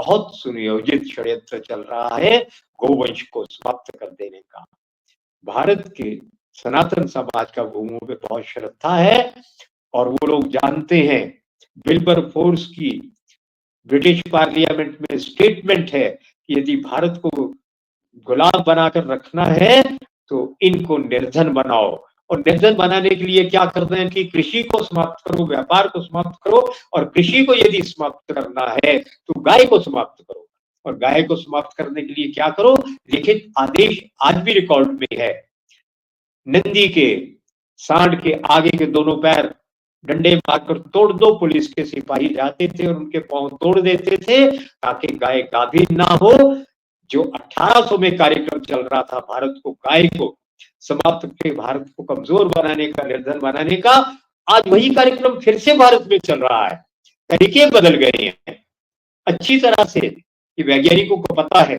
बहुत सुनियोजित षड्यंत्र चल रहा है गौवंश को समाप्त कर देने का। भारत के सनातन समाज का गौओं पे बहुत श्रद्धा है और वो लोग जानते हैं, विल्बरफोर्स की ब्रिटिश पार्लियामेंट में स्टेटमेंट है कि यदि भारत को गुलाम बनाकर रखना है तो इनको निर्धन बनाओ, और निर्धन बनाने के लिए क्या करना है कि कृषि को समाप्त करो, व्यापार को समाप्त करो, और कृषि को यदि समाप्त करना है तो गाय को समाप्त करो, और गाय को समाप्त करने के लिए क्या करो, लिखित आदेश आज भी रिकॉर्ड में है। नंदी के सांड के आगे के दोनों पैर डंडे मारकर तोड़ दो, पुलिस के सिपाही जाते थे और उनके पांव तोड़ देते थे ताकि गाय गाभिन ना हो। जो 1800 में कार्यक्रम चल रहा था भारत को गाय को समाप्त करके भारत को कमजोर बनाने का, निर्धन बनाने का, आज वही कार्यक्रम फिर से भारत में चल रहा है। तरीके बदल गए हैं अच्छी तरह से, कि वैज्ञानिकों को पता है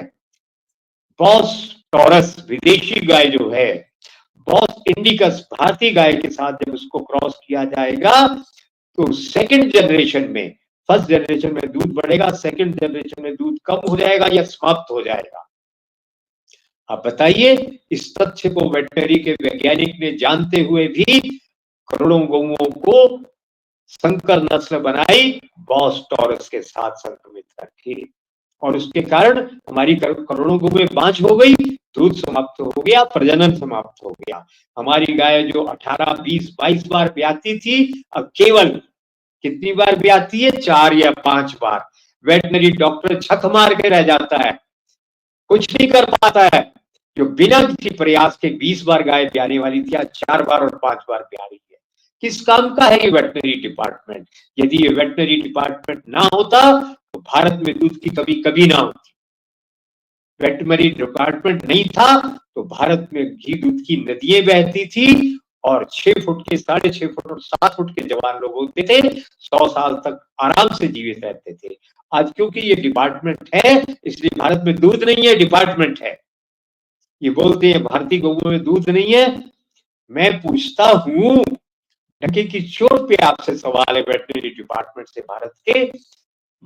बॉस टॉरस विदेशी गाय जो है, बॉस इंडिकस भारतीय गाय के साथ जब उसको क्रॉस किया जाएगा तो सेकंड जनरेशन में, फर्स्ट जनरेशन में दूध बढ़ेगा, सेकंड जनरेशन में दूध कम हो जाएगा या समाप्त हो जाएगा। आप बताइए, इस तथ्य को वेटनरी के वैज्ञानिक ने जानते हुए भी करोड़ों गौओं को संकर नस्ल बनाई, बॉस टॉरस के साथ संक्रमित रखी, और उसके कारण हमारी करोड़ों गौएं बांझ हो गई, दूध समाप्त हो गया, प्रजनन समाप्त हो गया। हमारी गाय जो 18, 20, 22 बार ब्याती थी, अब केवल कितनी बार ब्याती है? 4 या 5 बार। वेटनरी डॉक्टर छक मार के रह जाता है, कुछ नहीं कर पाता है। जो बिना किसी प्रयास के 20 बार गाय ब्याने वाली थी, आज 4 बार और 5 बार ब्या रही है। किस काम का है ये वेटनरी डिपार्टमेंट? यदि ये वेटनरी डिपार्टमेंट ना होता तो भारत में दूध की कमी कभी ना होती। वेटनरी डिपार्टमेंट नहीं था तो भारत में घी दूध की नदियां बहती थी और 6 फुट के, 6.5 फुट और 7 फुट के जवान लोग होते थे, 100 साल तक आराम से जीवित रहते थे। आज क्योंकि ये डिपार्टमेंट है इसलिए भारत में दूध नहीं है, डिपार्टमेंट है। ये बोलते हैं भारतीय गौओं में दूध नहीं है। मैं पूछता हूं, डंके की चोट पे आपसे सवाल है वेटनरी डिपार्टमेंट से, भारत के,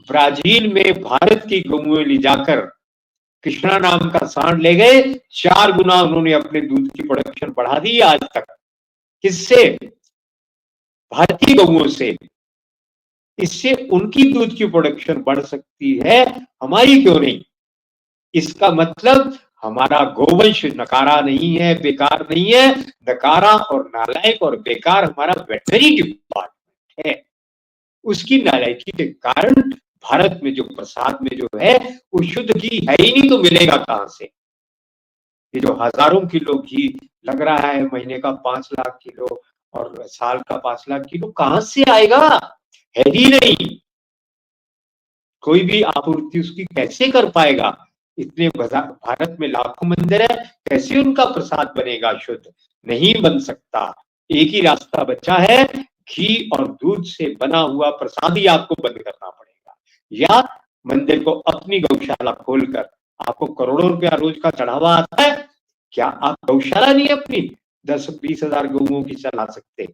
ब्राजील में भारत की गौएं ले जाकर कृष्णा नाम का सांड ले गए, 4 गुना उन्होंने अपने दूध की प्रोडक्शन बढ़ा दी आज तक। किससे? भारतीय गौओं से। इससे उनकी दूध की प्रोडक्शन बढ़ सकती है, हमारी क्यों नहीं? इसका मतलब हमारा गोवंश नकारा नहीं है, बेकार नहीं है। नकारा और नालायक और बेकार हमारा वेटनरी डिपार्टमेंट है। उसकी नालायकी के कारण भारत में जो प्रसाद में जो है वो शुद्ध घी है ही नहीं, तो मिलेगा कहां से? ये जो हजारों किलो घी लग रहा है, महीने का 5 लाख किलो और साल का 5 लाख किलो, कहां से आएगा? है ही नहीं। कोई भी आपूर्ति उसकी कैसे कर पाएगा? इतने भारत में लाखों मंदिर है, कैसे उनका प्रसाद बनेगा शुद्ध? नहीं बन सकता। एक ही रास्ता बचा है, घी और दूध से बना हुआ प्रसाद ही आपको बंद करना पड़ेगा, या मंदिर को अपनी गौशाला खोलकर, आपको करोड़ों रुपया रोज का चढ़ावा आता है, क्या आप गौशाला नहीं अपनी 10-20 हजार गौओं की चला सकते?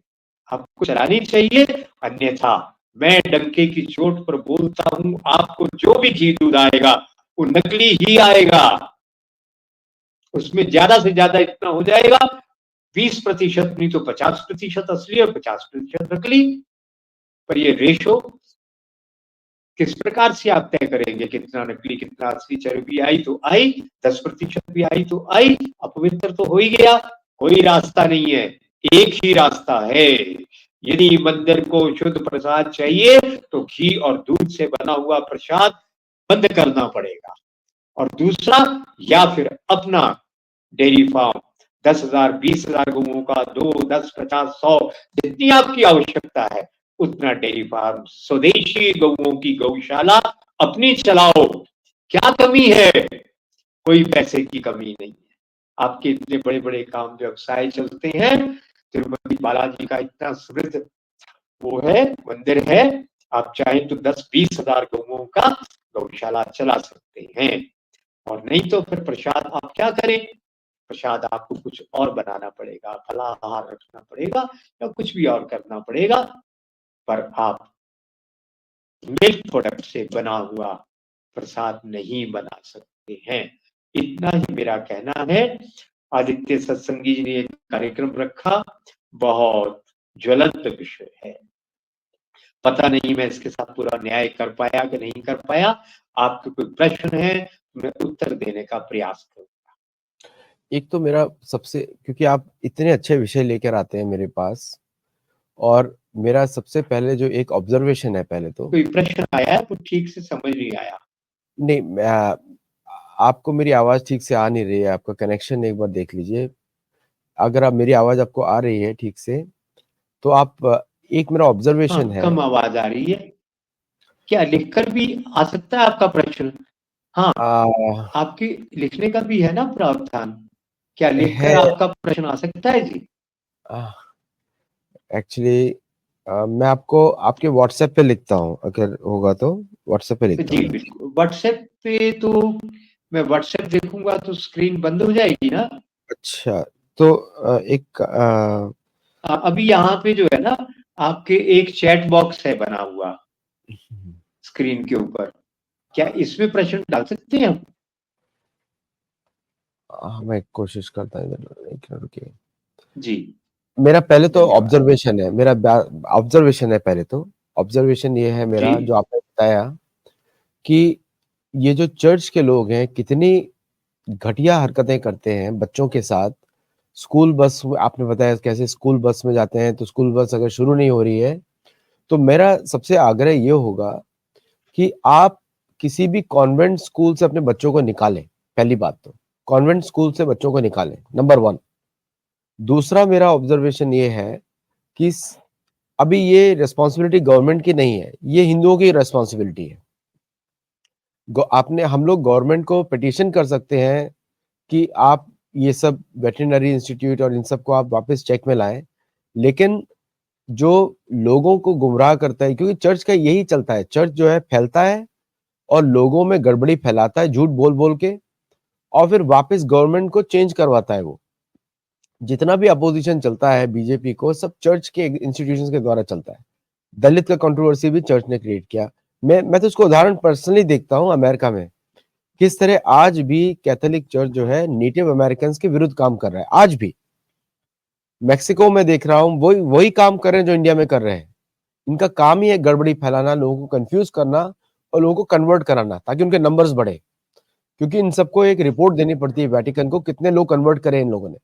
आपको चलानी चाहिए, अन्यथा मैं डंके की चोट पर बोलता हूं, आपको जो भी घी दूध आएगा वो नकली ही आएगा। उसमें ज्यादा से ज्यादा इतना हो जाएगा, 20% नहीं तो 50% असली और 50% नकली। पर ये रेशो किस प्रकार से आप तय करेंगे, कितना नकली कितना असली? चर्बी आई तो आई, 10% भी आई तो आई, अपवित्र तो हो ही गया। कोई रास्ता नहीं है, एक ही रास्ता है। यदि मंदिर को शुद्ध प्रसाद चाहिए तो घी और दूध से बना हुआ प्रसाद बंद करना पड़ेगा, और दूसरा, या फिर अपना डेयरी फार्म 10,000 20,000 गौओं का, 2, 10, 50, 100 जितनी आपकी आवश्यकता है उतना डेयरी फार्म, स्वदेशी गौओं की गौशाला अपनी चलाओ। क्या कमी है? कोई पैसे की कमी नहीं है। आपके इतने बड़े बड़े काम व्यवसाय चलते हैं, तिरुपति बालाजी का इतना समृद्ध वो है, मंदिर है, आप चाहें तो 10-20 हजार गौओं का गौशाला चला सकते हैं। और नहीं तो फिर प्रसाद आप क्या करें? प्रसाद आपको कुछ और बनाना पड़ेगा, फलाहार रखना पड़ेगा या कुछ भी और करना पड़ेगा। पर आप मिल्क प्रोडक्ट से बना हुआ प्रसाद नहीं बना सकते हैं। इतना ही मेरा कहना है। आदित्य सत्संगी जी ने एक कार्यक्रम रखा, बहुत ज्वलंत विषय है। पता नहीं मैं इसके साथ पूरा न्याय कर पाया कि नहीं कर पाया। आपके कोई प्रश्न है, मैं उत्तर देने का प्रयास करूंगा। एक तो मेरा सबसे, क्योंकि आप इतने अच्छे विषय लेकर आते हैं मेरे पास, और मेरा सबसे पहले जो एक ऑब्जर्वेशन है, पहले तो कोई प्रश्न आया है तो ठीक से समझ नहीं आया। नहीं, आपको मेरी आवाज ठीक से आ नहीं रही है, आपका कनेक्शन एक बार देख लीजिए। अगर आप मेरी आवाज आपको आ रही है ठीक से, तो आप, एक मेरा ऑब्जर्वेशन है। कम आवाज आ रही है। क्या लिखकर भी आ सकता है आपका प्रश्न? हाँ, आपके लिखने का भी है ना प्रावधान? क्या लिखकर है आपका प्रश्न आ सकता है जी? एक्चुअली मैं आपको आपके व्हाट्सएप पे लिखता हूँ, अगर होगा तो व्हाट्सएप पे लिखता जी हूँ। बिल्कुल, व्हाट्सएप पे तो मैं व्हाट्सएप देखूंगा तो स्क्रीन बंद हो जाएगी ना? अच्छा, तो एक अभी यहाँ पे जो है ना, आपके एक चैट बॉक्स है बना हुआ स्क्रीन के ऊपर। क्या इसमें प्रश्न डाल सकते हैं हम? मैं कोशिश करता हूँ, एक मिनट रुकिए। जी मेरा पहले तो धन्यवाद। ऑब्जर्वेशन है, मेरा ऑब्जर्वेशन है पहले तो। ऑब्जर्वेशन ये है जी मेरा, जो आपने बताया कि ये जो चर्च के लोग हैं कितनी घटिया हरकतें करते हैं बच्चों के साथ। स्कूल बस, आपने बताया कैसे स्कूल बस में जाते हैं, तो स्कूल बस अगर शुरू नहीं हो रही है, तो मेरा सबसे आग्रह ये होगा कि आप किसी भी कॉन्वेंट स्कूल से अपने बच्चों को निकालें। पहली बात तो कॉन्वेंट स्कूल से बच्चों को निकालें, नंबर 1। दूसरा मेरा ऑब्जर्वेशन ये है कि अभी ये रिस्पॉन्सिबिलिटी गवर्नमेंट की नहीं है, ये हिंदुओं की रिस्पॉन्सिबिलिटी है। आपने, हम लोग गवर्नमेंट को पिटीशन कर सकते हैं कि आप ये सब वेटरनरी इंस्टीट्यूट और इन सब को आप वापस चेक में लाएं, लेकिन जो लोगों को गुमराह करता है, क्योंकि चर्च का यही चलता है, चर्च जो है फैलता है और लोगों में गड़बड़ी फैलाता है झूठ बोल बोल के, और फिर वापस गवर्नमेंट को चेंज करवाता है। वो जितना भी अपोजिशन चलता है बीजेपी को, सब चर्च के इंस्टीट्यूशंस के द्वारा चलता है। दलित का कंट्रोवर्सी भी चर्च ने क्रिएट किया। मैं तो उसको उदाहरण पर्सनली देखता हूँ अमेरिका में, किस तरह आज भी कैथोलिक चर्च जो है नेटिव अमेरिकन के विरुद्ध काम कर रहा है। आज भी मेक्सिको में देख रहा हूँ वही वही काम कर रहे हैं जो इंडिया में कर रहे हैं। इनका काम ही है गड़बड़ी फैलाना, लोगों को कंफ्यूज करना और लोगों को कन्वर्ट कराना, ताकि उनके नंबर्स बढ़े। क्योंकि इन सबको एक रिपोर्ट देनी पड़ती है वेटिकन को, कितने लोग कन्वर्ट करे इन लोगों ने।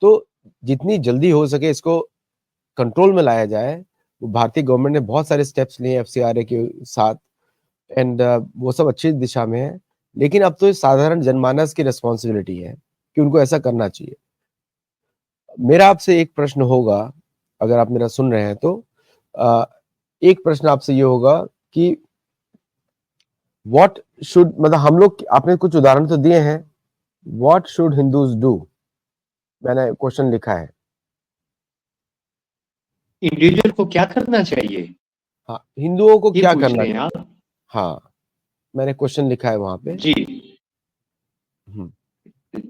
तो जितनी जल्दी हो सके इसको कंट्रोल में लाया जाए। भारतीय गवर्नमेंट ने बहुत सारे स्टेप्स लिए एफसीआरए के साथ, एंड वो सब अच्छी दिशा में है। लेकिन अब तो ये साधारण जनमानस की रिस्पॉन्सिबिलिटी है कि उनको ऐसा करना चाहिए। मेरा आपसे एक प्रश्न होगा, अगर आप मेरा सुन रहे हैं तो, एक प्रश्न आपसे ये होगा कि व्हाट शुड, मतलब हम लोग, आपने कुछ उदाहरण तो दिए हैं, व्हाट शुड हिंदूज डू, मैंने क्वेश्चन लिखा है। इंडिविजुअल को क्या करना चाहिए, हाँ, हिंदुओं को ये क्या पूछ करना रहे हैं चाहिए। आप? हाँ, मैंने क्वेश्चन लिखा है वहां पे। जी,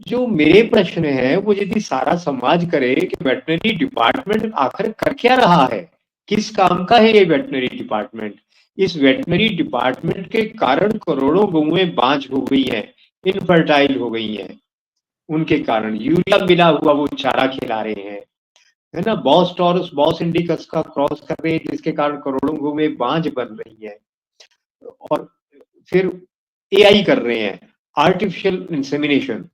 जो मेरे प्रश्न है वो यदि सारा समाज करे कि वेटनरी डिपार्टमेंट आखिर कर क्या रहा है, किस काम का है ये वेटनरी डिपार्टमेंट। इस वेटनरी डिपार्टमेंट के कारण करोड़ों गौएं बांझ हो गई हैं, इनफर्टाइल हो गई हैं। उनके कारण यूरिया मिला हुआ वो चारा खिला रहे हैं, है ना। बॉस टॉरस बॉस इंडिकस का क्रॉस कर रहे हैं, जिसके कारण करोड़ों गौएं बांझ बन रही है। और फिर एआई कर रहे हैं, आर्टिफिशियल इंसेमिनेशन,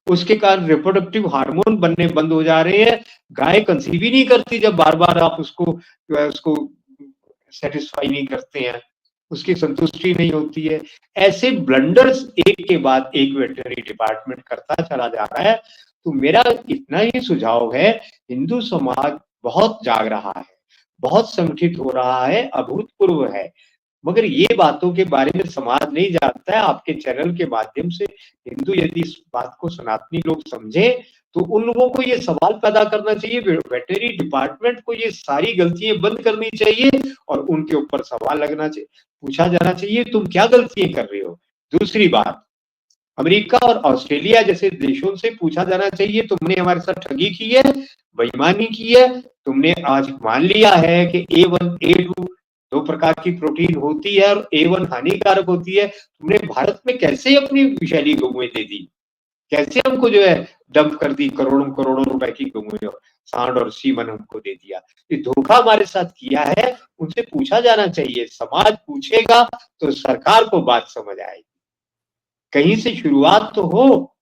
उसके कारण रिप्रोडक्टिव हार्मोन बनने बंद हो जा रहे हैं। गाय कंसीव ही नहीं करती जब बार बार आप उसको सेटिस्फाई नहीं करते हैं, उसकी संतुष्टि नहीं होती है। ऐसे ब्लंडर्स एक के बाद एक वेटरनरी डिपार्टमेंट करता चला जा रहा है। तो मेरा इतना ही सुझाव है, हिंदू समाज बहुत जाग रहा है, बहुत संगठित हो रहा है, अभूतपूर्व है, मगर ये बातों के बारे में समाज नहीं जानता है। आपके चैनल के माध्यम से हिंदू यदि इस बात को सनातनी लोग समझे, तो उन लोगों को ये सवाल पैदा करना चाहिए, वेटरनरी डिपार्टमेंट को ये सारी गलतियां बंद करनी चाहिए और उनके ऊपर सवाल लगना चाहिए, पूछा जाना चाहिए तुम क्या गलतियां कर रहे हो। दूसरी बात, अमेरिका और ऑस्ट्रेलिया जैसे देशों से पूछा जाना चाहिए, तुमने हमारे साथ ठगी की है, बेईमानी की है, तुमने आज मान लिया है कि A1 A2 2 प्रकार की प्रोटीन होती है और A1 हानिकारक होती है। तुमने भारत में कैसे अपनी विषैली गौएँ दे दी? कैसे हमको जो है डंप कर दी करोड़ों-करोड़ों रुपए की गौएँ और सांड और सीमन हमको दे दिया। ये धोखा हमारे साथ किया है, उनसे पूछा जाना चाहिए। समाज पूछेगा तो सरकार को बात समझ आएगी। कहीं से शुरुआत तो हो।